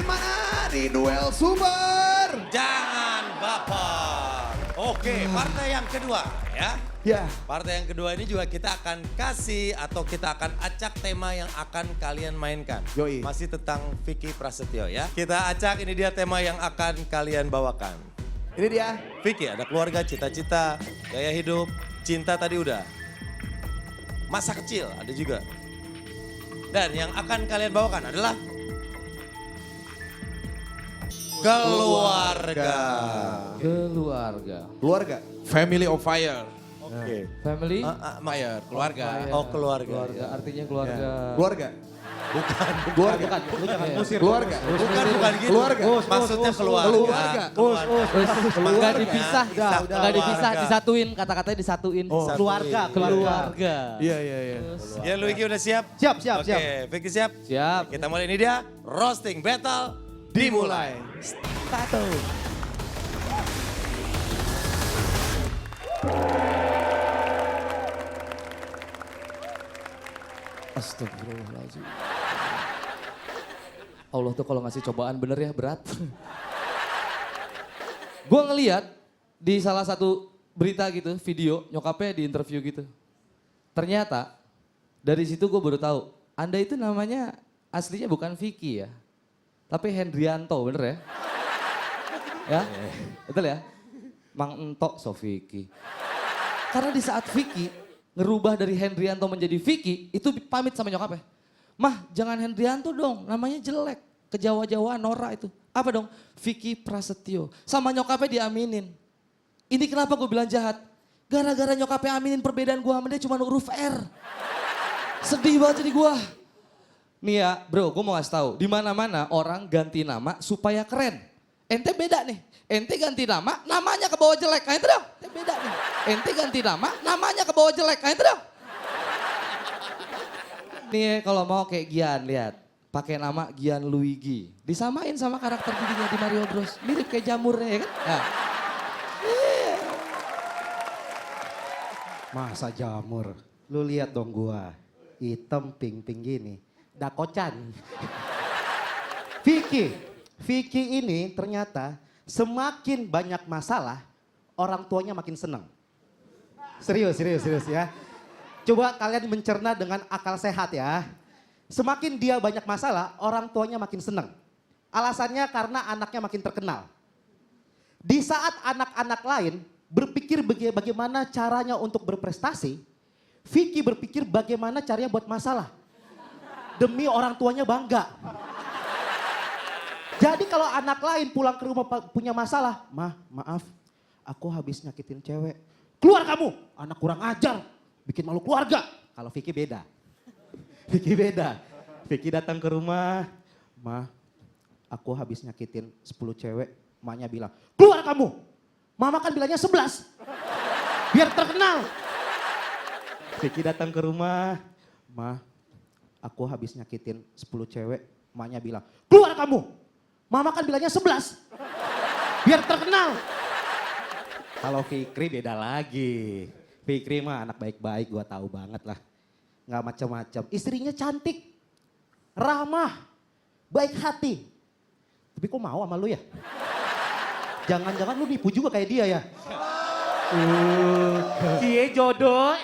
mana di duel super. Jangan baper. Oke, partai yang kedua ya. Ya. Partai yang kedua ini juga kita akan kasih atau kita akan acak tema yang akan kalian mainkan. Yoi. Masih tentang Vicky Prasetyo ya. Kita acak, ini dia tema yang akan kalian bawakan. Ini dia. Vicky, ada keluarga, cita-cita, gaya hidup, cinta tadi udah. Masa kecil ada juga. Dan yang akan kalian bawakan adalah keluarga. Keluarga. Keluarga. Family of Fire. Oke. Family. Fire, keluarga. Oh, keluarga. Keluarga, artinya keluarga. Keluarga. Bukan. Keluarga. Lu jangan musir. Keluarga. Bukan gitu. Keluarga. Maksudnya keluarga. Keluarga. Enggak dipisah, Udah. enggak dipisah, Keluarga. disatuin, kata-katanya disatuin. Keluarga. Keluarga. Iya, iya, iya. Ya, Luigi udah siap? Siap, siap, Oke, siap. Vicky siap? Siap. Kita mulai, ini dia roasting battle dimulai. Satu. Astagfirullahaladzim. Allah tuh kalau ngasih cobaan bener ya berat. Gue ngeliat di salah satu berita gitu, video nyokapnya di interview gitu. Ternyata dari situ gue baru tahu, Anda itu namanya aslinya bukan Vicky ya. Tapi Hendrianto, bener ya? Ya, betul ya? Mang Entok so Vicky. Karena di saat Vicky ngerubah dari Hendrianto menjadi Vicky, itu pamit sama nyokapnya. Mah jangan Hendrianto dong, namanya jelek. Kejawa-jawaan Nora itu. Apa dong? Vicky Prasetyo. Sama nyokapnya diaminin. Ini kenapa gue bilang jahat? Gara-gara nyokapnya aminin perbedaan gue sama dia cuma huruf R. Sedih banget jadi gue. Nih ya bro, gue mau kasih tahu. Di mana-mana orang ganti nama supaya keren. Ente beda nih. Ente ganti nama, namanya ke bawah jelek. Nah itu dong. Ente beda nih. Ente ganti nama, namanya ke bawah jelek. Nah itu dong. Nih kalau mau kayak Gian, lihat. Pakai nama Gian Luigi. Disamain sama karakter dirinya di Mario Bros. Mirip kayak jamurnya ya kan. Nah. Masa jamur? Lu lihat dong gua. Hitam pink-pink gini. Dakocan. Vicky ini ternyata semakin banyak masalah, orang tuanya makin seneng. Serius ya. Coba kalian mencerna dengan akal sehat ya. Semakin dia banyak masalah, orang tuanya makin seneng. Alasannya karena anaknya makin terkenal. Di saat anak-anak lain berpikir bagaimana caranya untuk berprestasi, Vicky berpikir bagaimana caranya buat masalah. Demi orang tuanya bangga. Jadi kalau anak lain pulang ke rumah punya masalah, maaf, aku habis nyakitin cewek. Keluar kamu, anak kurang ajar, bikin malu keluarga. Kalau Vicky beda. Vicky datang ke rumah, aku habis nyakitin 10 cewek. Emaknya bilang, keluar kamu. Mama kan bilangnya 11. Biar terkenal. Vicky datang ke rumah, aku habis nyakitin 10 cewek. Emaknya bilang, keluar kamu. Mama kan bilangnya 11. Biar terkenal. Kalau Fikri beda lagi. Fikri mah anak baik-baik, gua tahu banget lah. Nggak macam-macam. Istrinya cantik, ramah, baik hati. Tapi kok mau sama lu ya? Jangan-jangan lu nipu juga kayak dia ya? Cie jodoh.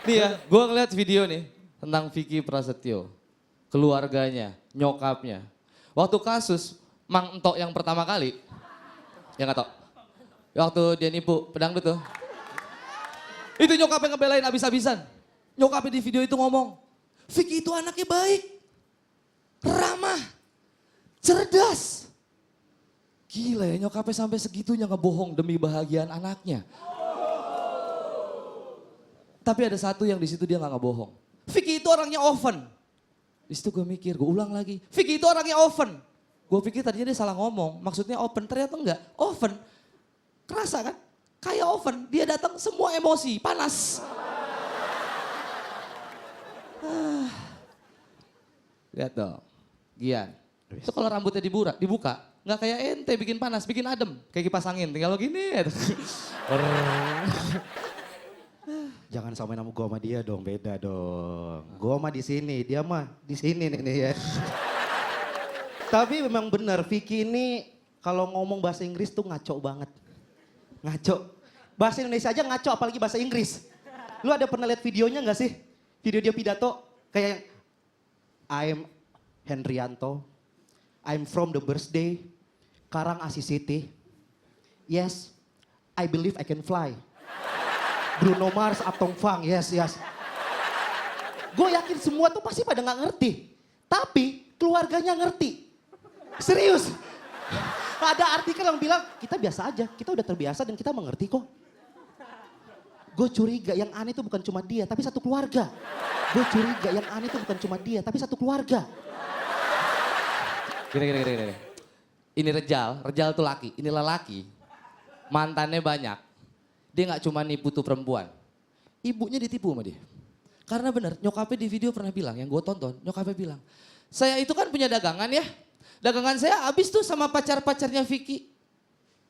Nih ya, gue ngeliat video nih tentang Vicky Prasetyo. Keluarganya, nyokapnya. Waktu kasus Mang Entok yang pertama kali, ya nggak tau. Waktu dia nipu pedangdut tuh. Itu nyokapnya ngebelain abis-abisan. Nyokapnya di video itu ngomong, Vicky itu anaknya baik, ramah, cerdas. Gila ya nyokapnya sampai segitunya ngebohong demi bahagian anaknya. Tapi ada satu yang di situ dia nggak ngebohong. Vicky itu orangnya oven. Di situ gue mikir, gue ulang lagi. Vicky itu orangnya oven. Gue pikir tadinya dia salah ngomong, maksudnya oven. Ternyata enggak, oven. Kerasa kan? Kayak oven, dia datang semua emosi, panas. Lihat dong, Gian. Itu kalau rambutnya dibuka, nggak kayak ente bikin panas, bikin adem. Kayak kipas angin, tinggal gini. Jangan samain nama gua sama dia dong, beda dong. Gua mah di sini, dia mah di sini nih ya. Tapi memang benar, Vicky ini kalau ngomong bahasa Inggris tuh ngaco banget. Ngaco. Bahasa Indonesia aja ngaco, apalagi bahasa Inggris. Lu ada pernah lihat videonya gak sih? Video dia pidato kayak I'm Hendrianto, I'm from the birthday, Karang Asi City. Yes, I believe I can fly. Bruno Mars, Aptong Fang, yes. Gue yakin semua tuh pasti pada nggak ngerti. Tapi keluarganya ngerti. Serius. Ada artikel yang bilang, kita biasa aja, kita udah terbiasa dan kita mengerti kok. Gue curiga yang aneh itu bukan cuma dia, tapi satu keluarga. Gue curiga yang aneh itu bukan cuma dia, tapi satu keluarga. Gini. Ini Rejal tuh laki, ini lelaki. Mantannya banyak. Dia nggak cuma nipu tuh perempuan. Ibunya ditipu sama dia. Karena bener, nyokapnya di video pernah bilang, yang gue tonton, nyokapnya bilang, saya itu kan punya dagangan ya. Dagangan saya habis tuh sama pacar-pacarnya Vicky.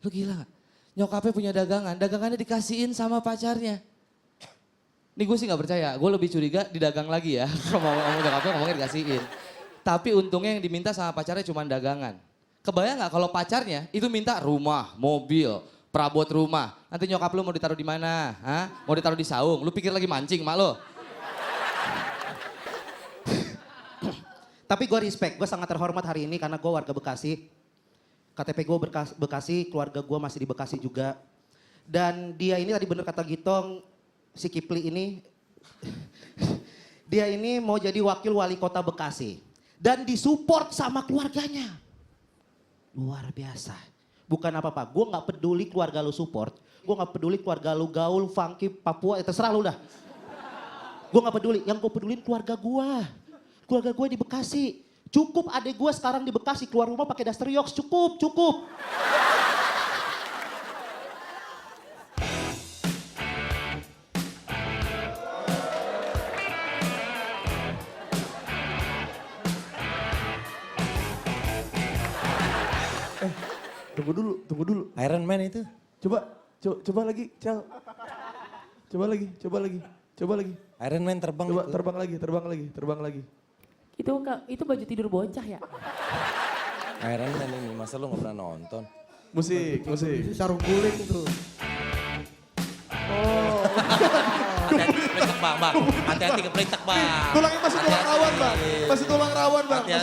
Lu gila gak? Nyokapnya punya dagangannya dikasihin sama pacarnya. Nih gue sih gak percaya, gue lebih curiga didagang lagi ya. Ngomong nyokapnya ngomongnya dikasihin. Tapi untungnya yang diminta sama pacarnya cuma dagangan. Kebayang gak kalau pacarnya itu minta rumah, mobil, perabot rumah. Nanti nyokap lu mau ditaruh di mana? Hah? Mau ditaruh di saung? Lu pikir lagi mancing mak lu? Tapi gue respect, gue sangat terhormat hari ini karena gue warga Bekasi. KTP gue Bekasi, keluarga gue masih di Bekasi juga. Dan dia ini tadi bener kata Gitong, si Kipli ini, dia ini mau jadi wakil wali kota Bekasi. Dan disupport sama keluarganya. Luar biasa. Bukan apa-apa, gue gak peduli keluarga lu support. Gue gak peduli keluarga lu gaul, funky, Papua, terserah lu dah. Gue gak peduli, yang gue pedulin keluarga gue. Keluarga gue di Bekasi. Cukup adek gue sekarang di Bekasi keluar rumah pakai Duster Yox, cukup. Tunggu dulu. Iron Man itu. Coba lagi, Cal. Coba lagi. Iron Man terbang Coba itu. terbang lagi. Itu baju tidur bocah ya? Iron Man ini, masa lu gak pernah nonton? Musik. Sarung guling tuh. Kepletek bang. Hati-hati kepletek bang. Tulangnya masih tulang rawan, Bang. Masih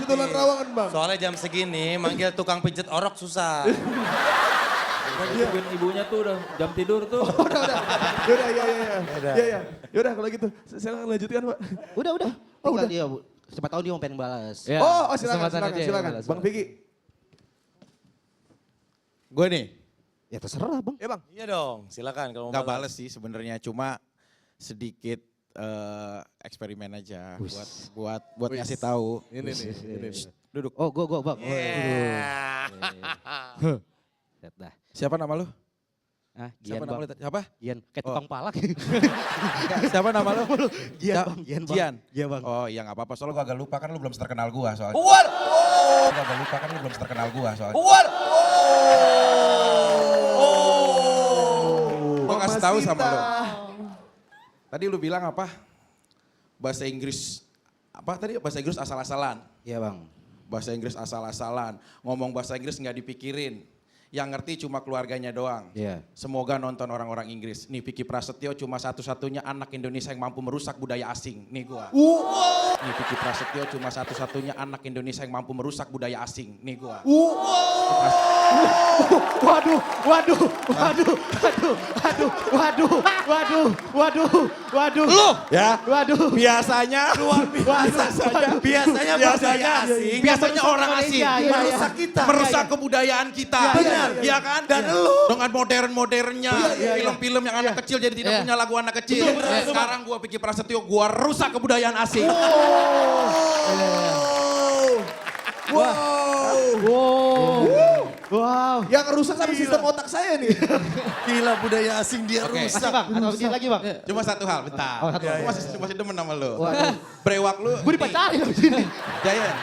tulang rawan, Bang. Soalnya jam segini manggil tukang pijet orok susah. Ibunya tuh udah jam tidur tuh. Udah. Iya. Yaudah kalau gitu, saya lanjutkan, Pak. Udah. Oh, udah. Dia, siapa tahu dia mau pengen balas. Ya, Silakan. kesempatan aja, Bang Vicky. Gue nih, Ya terserah bang. Ya, Bang. Iya dong, silakan kalau mau nggak bales sih sebenarnya, cuma sedikit eksperimen aja buat ngasih tahu. Ini nih. Duduk. Oh gue bang. Lihat dah. Siapa nama lu? Ah, Gian Siapa bang. nama lu? Siapa? Gian, kayak Oh. tukang palak. Siapa nama lu? Gian bang, Gian bang. Gian. Iya bang. Oh iya nggak apa-apa, soalnya gue agak lupa kan lu belum terkenal gua soalnya. War! Gua agak lupa kan lu belum terkenal gua soalnya. War! Gua kasih tahu sama lu. Sita. Tadi lu bilang apa? Bahasa Inggris apa tadi? Bahasa Inggris asal-asalan. Iya bang. Bahasa Inggris asal-asalan. Ngomong bahasa Inggris nggak dipikirin. Yang ngerti cuma keluarganya doang. Iya. Semoga nonton orang-orang Inggris. Nih Vicky Prasetyo cuma satu-satunya anak Indonesia yang mampu merusak budaya asing. Nih gua. Nih Vicky Prasetyo cuma satu-satunya anak Indonesia yang mampu merusak budaya asing. Nih gua. Waduh. Lu ya. Waduh. Biasanya Biasanya budaya asing. Biasanya orang asing merusak kita. merusak kebudayaan kita. Benar. Iya kan? Dan lu dengan modern-modernnya film-film yang anak kecil jadi tidak Iya. punya lagu anak kecil. Sekarang gua Vicky Prasetyo gua rusak kebudayaan asing. Wow. Yang rusak sama sistem otak saya nih. Gila budaya asing dia Oke. rusak. Bang, atau dia lagi bang. Cuma satu hal, bentar. Oh, satu hal. Gua masih demen sama lu. Waduh. Brewak lu. Gue dipacarin di sini. Jayan.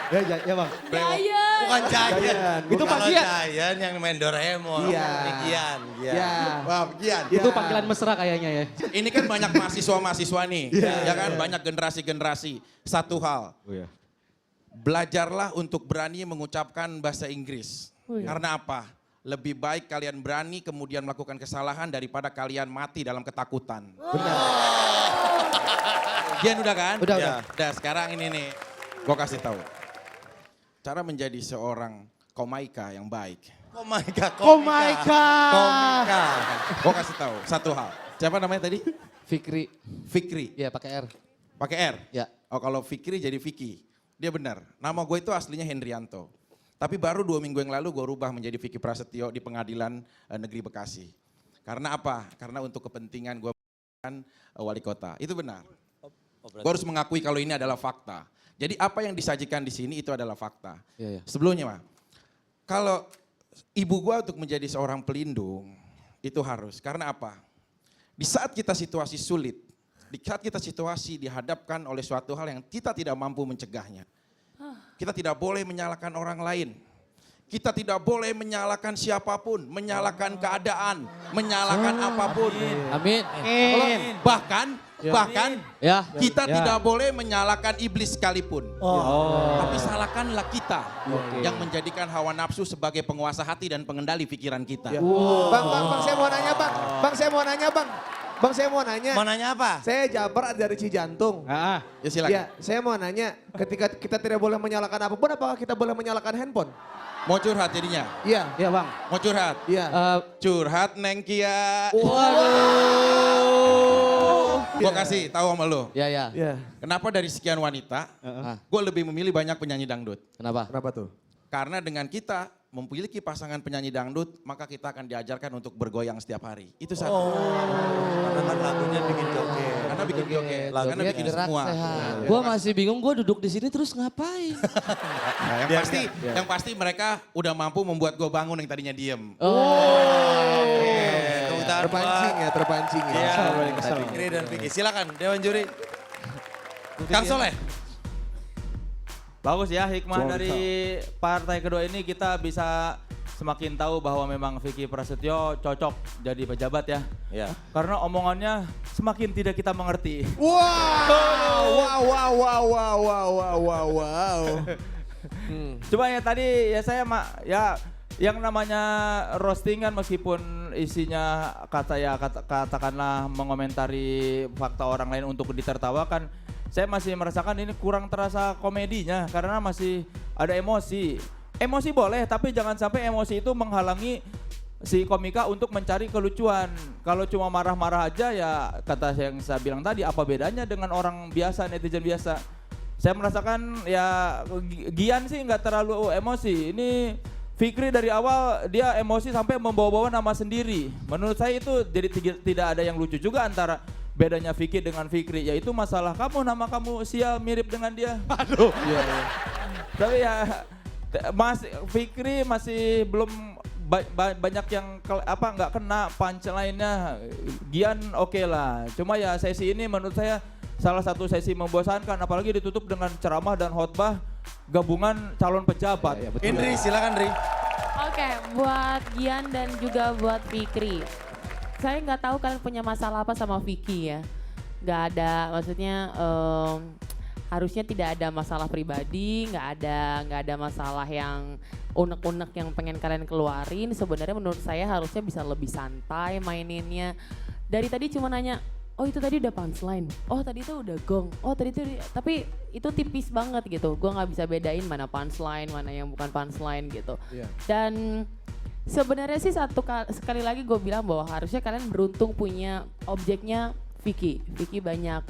Ya bang. Giant. Bukan Giant. Itu Pak Gian. Giant yang main Doraemon. Iya. Ini Gian. Ya. Wah, Gian. Itu panggilan mesra kayaknya ya. Ini kan banyak mahasiswa-mahasiswa nih. Ya kan, banyak generasi-generasi. Satu hal. Oh ya. belajarlah untuk berani mengucapkan bahasa Inggris. Oh iya. Karena apa? Lebih baik kalian berani kemudian melakukan kesalahan daripada kalian mati dalam ketakutan. Gian udah kan? Udah, Ya. Udah, sekarang ini nih, gue kasih tahu. Cara menjadi seorang komaika yang baik. Komika. Gue kasih tahu satu hal. Siapa namanya tadi? Fikri. Fikri. Ya pakai R. Pakai R? Ya. Oh kalau Fikri jadi Vicky. Dia benar. Nama gue itu aslinya Hendrianto. Tapi baru 2 minggu yang lalu gue rubah menjadi Vicky Prasetyo di Pengadilan Negeri Bekasi. Karena apa? Karena untuk kepentingan gue wali kota. Itu benar. Gue harus mengakui kalau ini adalah fakta. Jadi apa yang disajikan di sini itu adalah fakta. Iya, iya. Sebelumnya mah, kalau ibu gue untuk menjadi seorang pelindung itu harus. Karena apa? Di saat kita situasi sulit, di saat kita situasi dihadapkan oleh suatu hal yang kita tidak mampu mencegahnya. Kita tidak boleh menyalahkan orang lain. Kita tidak boleh menyalahkan siapapun, menyalahkan keadaan, menyalahkan apapun. Amin. Bahkan Ya. kita tidak boleh menyalahkan iblis sekalipun. Tapi salahkanlah kita yang menjadikan hawa nafsu sebagai penguasa hati dan pengendali pikiran kita. Bang, saya mau nanya bang. Bang, saya mau nanya bang. Bang, saya mau nanya. Mau nanya apa? Saya Jabar dari Cijantung. Ya silakan. Ya, saya mau nanya, ketika kita tidak boleh menyalakan apapun, apakah kita boleh menyalakan handphone? Mau curhat jadinya? Iya. Iya bang. Mau curhat? Iya. Curhat Neng Kia. Gue kasih tahu sama lo. Ya, ya. Iya. Kenapa dari sekian wanita, gue lebih memilih banyak penyanyi dangdut. Kenapa? Kenapa tuh? Karena dengan kita memiliki pasangan penyanyi dangdut, maka kita akan diajarkan untuk bergoyang setiap hari. Itu satu. Karena kan lagunya bikin joget. Karena bikin joget, karena Joget bikin gerak semua. sehat. Gua masih bingung, gua duduk di sini terus ngapain? Nah, yang pasti mereka udah mampu membuat gue bangun yang tadinya diem. Tepuk tangan Terpancing buat- ya, terpancing ya. Iya, Fikri dan Vicky. Silakan Dewan Juri. Kang Soleh. Bagus ya hikmah dari partai kedua ini kita bisa semakin tahu bahwa memang Vicky Prasetyo cocok jadi pejabat ya. Ya. Karena omongannya semakin tidak kita mengerti. Wow. Cuma ya tadi ya saya ya yang namanya roasting kan meskipun isinya katakanlah mengomentari fakta orang lain untuk ditertawakan, saya masih merasakan ini kurang terasa komedinya karena masih ada emosi. Emosi boleh tapi jangan sampai emosi itu menghalangi si komika untuk mencari kelucuan. Kalau cuma marah-marah aja ya kata yang saya bilang tadi apa bedanya dengan orang biasa, netizen biasa. Saya merasakan ya Gian sih nggak terlalu emosi. Ini Fikri dari awal dia emosi sampai membawa-bawa nama sendiri. Menurut saya itu jadi tidak ada yang lucu juga antara bedanya Vicky dengan Fikri. Yaitu masalah nama kamu sial mirip dengan dia. Aduh. Tapi ya Fikri masih belum banyak yang nggak kena punchline-nya. Gian oke lah. Cuma ya sesi ini menurut saya salah satu sesi membosankan apalagi ditutup dengan ceramah dan khotbah gabungan calon pejabat. Indri, silakan Indri. Oke, buat Gian dan juga buat Fikri. Saya nggak tahu kalian punya masalah apa sama Vicky ya. Nggak ada, maksudnya harusnya tidak ada masalah pribadi, nggak ada masalah yang unek-unek yang pengen kalian keluarin. Sebenarnya menurut saya harusnya bisa lebih santai maininnya. Dari tadi cuma nanya, oh itu tadi udah punchline, oh tadi itu udah gong, oh tadi itu, tapi itu tipis banget gitu. Gue nggak bisa bedain mana punchline, mana yang bukan punchline gitu. Iya. Dan sebenarnya sih sekali lagi gue bilang bahwa harusnya kalian beruntung punya objeknya Vicky. Vicky banyak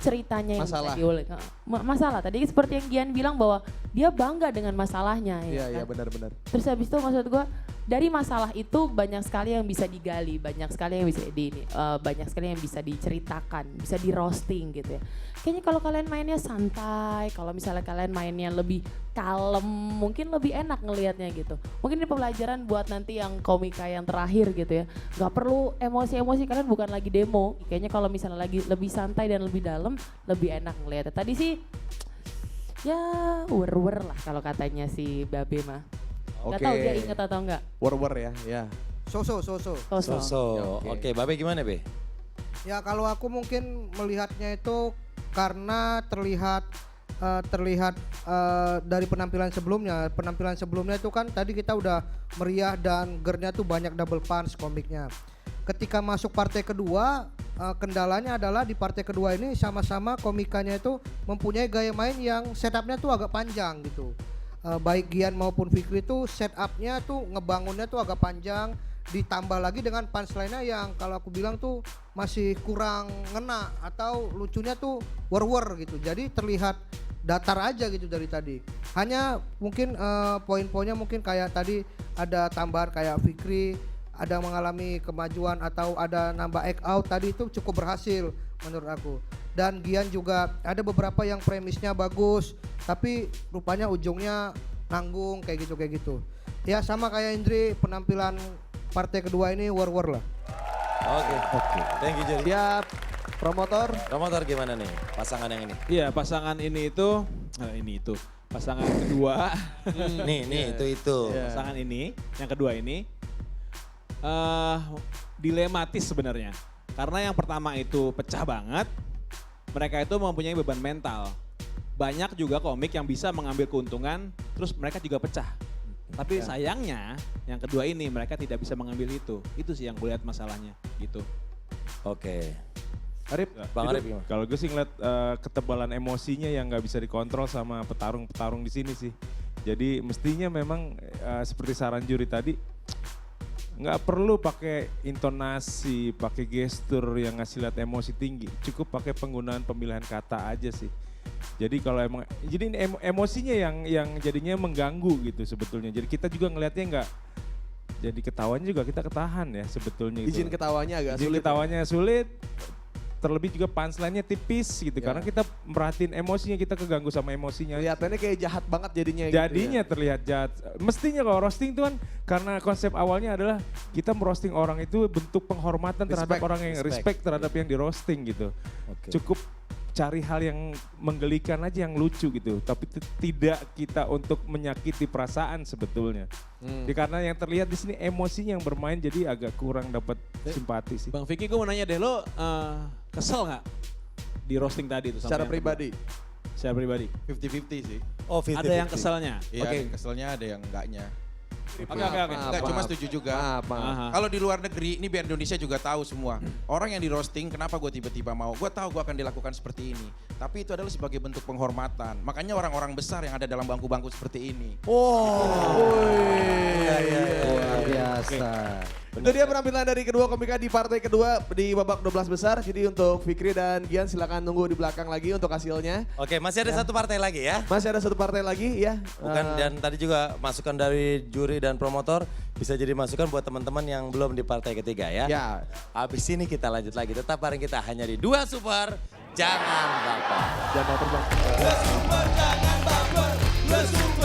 ceritanya yang Masalah. bisa diulik. Masalah tadi seperti yang Gian bilang bahwa dia bangga dengan masalahnya. Iya, kan? benar-benar. Terus habis itu maksud gue dari masalah itu banyak sekali yang bisa digali, banyak sekali yang bisa diceritakan, bisa di roasting gitu ya. Kayaknya kalau kalian mainnya santai, kalau misalnya kalian mainnya lebih kalem, mungkin lebih enak ngelihatnya gitu. Mungkin ini pembelajaran buat nanti yang komika yang terakhir gitu ya. Gak perlu emosi-emosi, kalian bukan lagi demo. Kayaknya kalau misalnya lagi lebih santai dan lebih dalam, lebih enak ngelihatnya. Tadi sih ya wer-wer lah kalau katanya si Babe mah. Gak tahu dia inget atau enggak. War ya. So. Oke, Babe gimana Be? Ya kalau aku mungkin melihatnya itu karena terlihat terlihat dari penampilan sebelumnya. Penampilan sebelumnya itu kan tadi kita udah meriah dan gernya tuh banyak double punch komiknya. Ketika masuk partai kedua, kendalanya adalah di partai kedua ini sama-sama komikanya itu mempunyai gaya main yang setupnya tuh agak panjang gitu. Baik Gian maupun Fikri tuh setupnya tuh ngebangunnya tuh agak panjang, ditambah lagi dengan punchline-nya yang kalau aku bilang tuh masih kurang ngena atau lucunya tuh war gitu. Jadi terlihat datar aja gitu dari tadi. Hanya mungkin poin-poinnya mungkin kayak tadi ada tambahan kayak Fikri ada mengalami kemajuan atau ada nambah act out tadi itu cukup berhasil menurut aku. Dan Gian juga ada beberapa yang premisnya bagus tapi rupanya ujungnya nanggung kayak gitu. Ya sama kayak Indri, penampilan partai kedua ini war lah. Oke. Thank you Jerry. Siap, promotor. Promotor gimana nih pasangan yang ini? Iya, pasangan ini itu pasangan kedua. Nih, itu. Pasangan ini, yang kedua ini dilematis sebenarnya. Karena yang pertama itu pecah banget, mereka itu mempunyai beban mental. Banyak juga komik yang bisa mengambil keuntungan, terus mereka juga pecah. Tapi sayangnya yang kedua ini mereka tidak bisa mengambil itu. Itu sih yang gue lihat masalahnya gitu. Oke. Arif, Bang Arif gimana? Kalau gue sih ngeliat ketebalan emosinya yang nggak bisa dikontrol sama petarung-petarung di sini sih. Jadi mestinya memang seperti saran juri tadi, nggak perlu pakai intonasi, pakai gestur yang ngasih lihat emosi tinggi. Cukup pakai penggunaan pemilihan kata aja sih. Jadi kalau emang, jadi ini emosinya yang jadinya mengganggu gitu sebetulnya. Jadi kita juga ngelihatnya nggak, jadi ketawanya juga kita ketahan ya sebetulnya. Izin gitu. ketawanya agak Izin sulit. ketawanya sulit. Terlebih juga punchline-nya tipis gitu Ya. karena kita merhatiin emosinya, kita keganggu sama emosinya. Kelihatannya kayak jahat banget jadinya. Jadinya gitu ya. terlihat jahat. Mestinya kalau roasting itu kan karena konsep awalnya adalah kita merosting orang itu bentuk penghormatan terhadap orang yang respect terhadap yang di roasting gitu. Oke. Cukup cari hal yang menggelikan aja, yang lucu gitu. Tapi tidak kita untuk menyakiti perasaan sebetulnya. Jadi karena yang terlihat di sini emosinya yang bermain jadi agak kurang dapat simpati sih. Bang Vicky, gue mau nanya deh, lo kesel nggak di roasting tadi itu? Secara pribadi. Secara pribadi. 50-50 sih. Oh, 50-50. Ada yang keselnya? Iya, ada yang keselnya, ada yang enggaknya. Oke. Enggak, cuma setuju juga. Aha. Kalau di luar negeri, ini biar Indonesia juga tahu semua. Orang yang di roasting, kenapa gue tiba-tiba mau? Gue tahu gue akan dilakukan seperti ini. Tapi itu adalah sebagai bentuk penghormatan. Makanya orang-orang besar yang ada dalam bangku-bangku seperti ini. Luar biasa. Itu dia penampilan dari kedua komika di partai kedua di babak 12 besar. Jadi untuk Fikri dan Gian silakan nunggu di belakang lagi untuk hasilnya. Oke, masih ada satu partai lagi ya. Masih ada satu partai lagi ya. Bukan, dan tadi juga masukan dari juri dan promotor bisa jadi masukan buat teman-teman yang belum di partai ketiga ya. Ya. Habis ini kita lanjut lagi. Tetap bareng kita hanya di Dua Super. Jangan baper. Jangan terbang. Dua Super jangan baper. Dua Super.